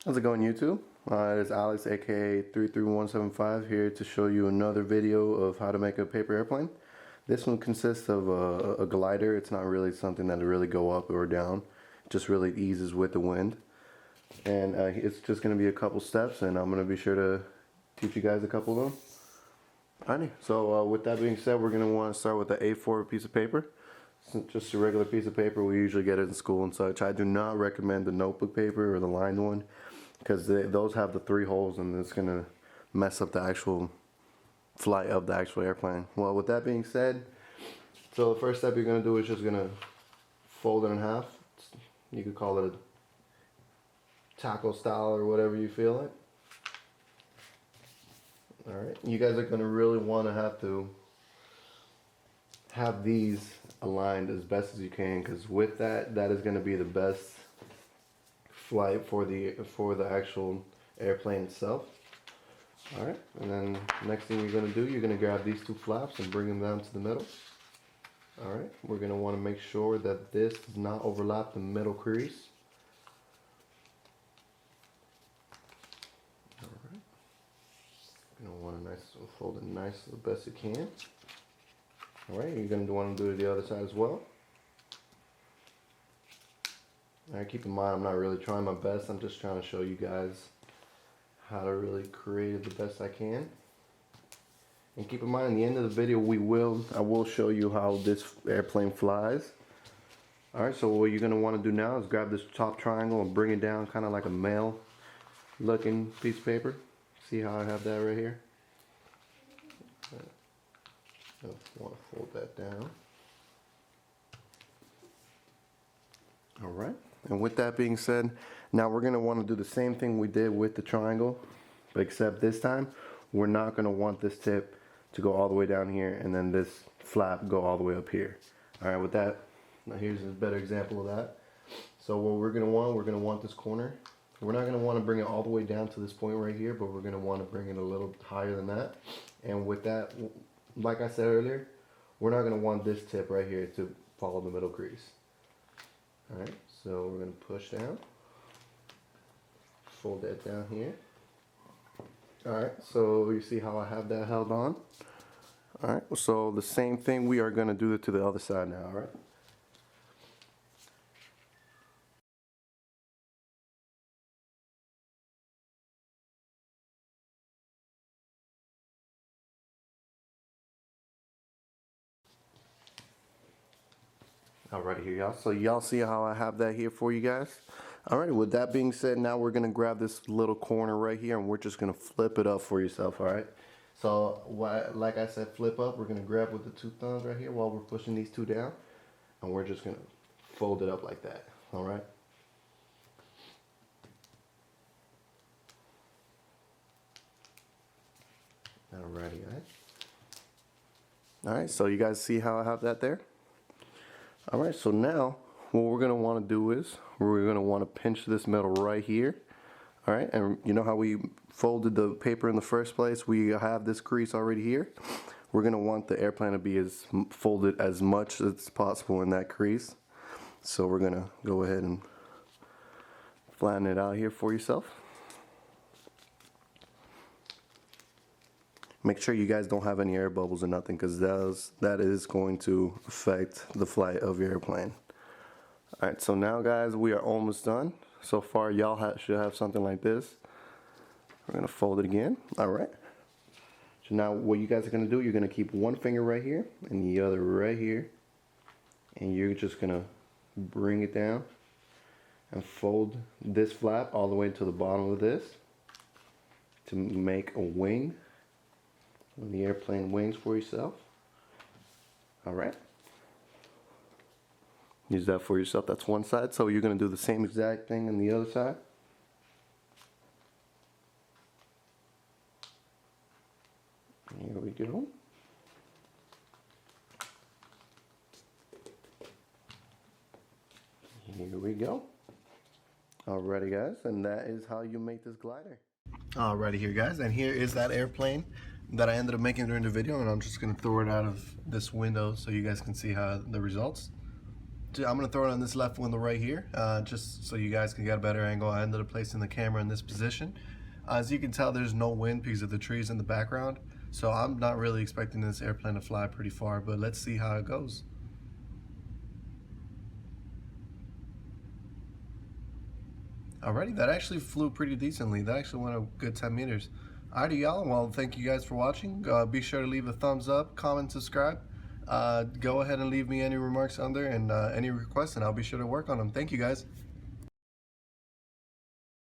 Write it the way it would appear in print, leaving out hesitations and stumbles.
How's it going, YouTube? It is Alex, aka 33175, here to show you another video of how to make a paper airplane. This one consists of a glider. It's not really something that will really go up or down. It just really eases with the wind. And it's just going to be a couple steps, and I'm going to be sure to teach you guys a couple of them. Alrighty, so with that being said, we're going to want to start with the A4 piece of paper. It's just a regular piece of paper. We usually get it in school and such. I do not recommend the notebook paper or the lined one, because those have the 3 holes and it's going to mess up the actual flight of the actual airplane. Well, with that being said, so the first step you're going to do is just going to fold it in half. You could call it a taco style or whatever you feel like. Alright, you guys are going to really want to have these aligned as best as you can, because with that is going to be the best flight for the actual airplane itself. Alright, and then next thing you're going to do, you're going to grab these 2 flaps and bring them down to the middle. Alright, we're going to want to make sure that this does not overlap the middle crease. Alright, you're going to want to fold it nice the best you can. Alright, you're going to want to do it the other side as well. Alright, keep in mind I'm not really trying my best, I'm just trying to show you guys how to really create it the best I can. And keep in mind, at the end of the video I will show you how this airplane flies. Alright, so what you're going to want to do now is grab this top triangle and bring it down kind of like a male looking piece of paper. See how I have that right here? I want to fold that down. Alright, and with that being said, now we're going to want to do the same thing we did with the triangle, but except this time we're not going to want this tip to go all the way down here and then this flap go all the way up here. Alright, with that, now here's a better example of that. So what we're going to want this corner. We're not going to want to bring it all the way down to this point right here, but we're going to want to bring it a little higher than that. And with that, like I said earlier, we're not going to want this tip right here to follow the middle crease. Alright, so we're going to push down, fold that down here. Alright, so you see how I have that held on? Alright, so the same thing we are going to do it to the other side now, alright? Alright here, y'all. So y'all see how I have that here for you guys? Alright, with that being said, now we're going to grab this little corner right here and we're just going to flip it up for yourself, alright? So, like I said, flip up. We're going to grab with the 2 thumbs right here while we're pushing these 2 down. And we're just going to fold it up like that, alright? Alrighty, guys. Alright, so you guys see how I have that there? Alright, so now what we're going to want to do is we're going to want to pinch this middle right here. Alright, and you know how we folded the paper in the first place? We have this crease already here. We're going to want the airplane to be as folded as much as possible in that crease. So we're going to go ahead and flatten it out here for yourself. Make sure you guys don't have any air bubbles or nothing, because that is going to affect the flight of your airplane. Alright, so now guys, we are almost done. So far y'all should have something like this. We're going to fold it again. Alright. So now what you guys are going to do, you're going to keep one finger right here and the other right here. And you're just going to bring it down and fold this flap all the way to the bottom of this to make a wing. The airplane wings for yourself. Alright. Use that for yourself. That's one side. So you're going to do the same exact thing on the other side. Here we go. Here we go. Alrighty guys, and that is how you make this glider. Alrighty here guys, and here is that airplane that I ended up making during the video, and I'm just going to throw it out of this window so you guys can see how the results. I'm gonna throw it on this left window right here, just so you guys can get a better angle. I ended up placing the camera in this position. As you can tell, there's no wind because of the trees in the background, so I'm not really expecting this airplane to fly pretty far, but let's see how it goes. Alrighty, that actually flew pretty decently. That actually went a good 10 meters. Alrighty, y'all. Well, thank you guys for watching. Be sure to leave a thumbs up, comment, subscribe. Go ahead and leave me any remarks under and any requests, and I'll be sure to work on them. Thank you guys.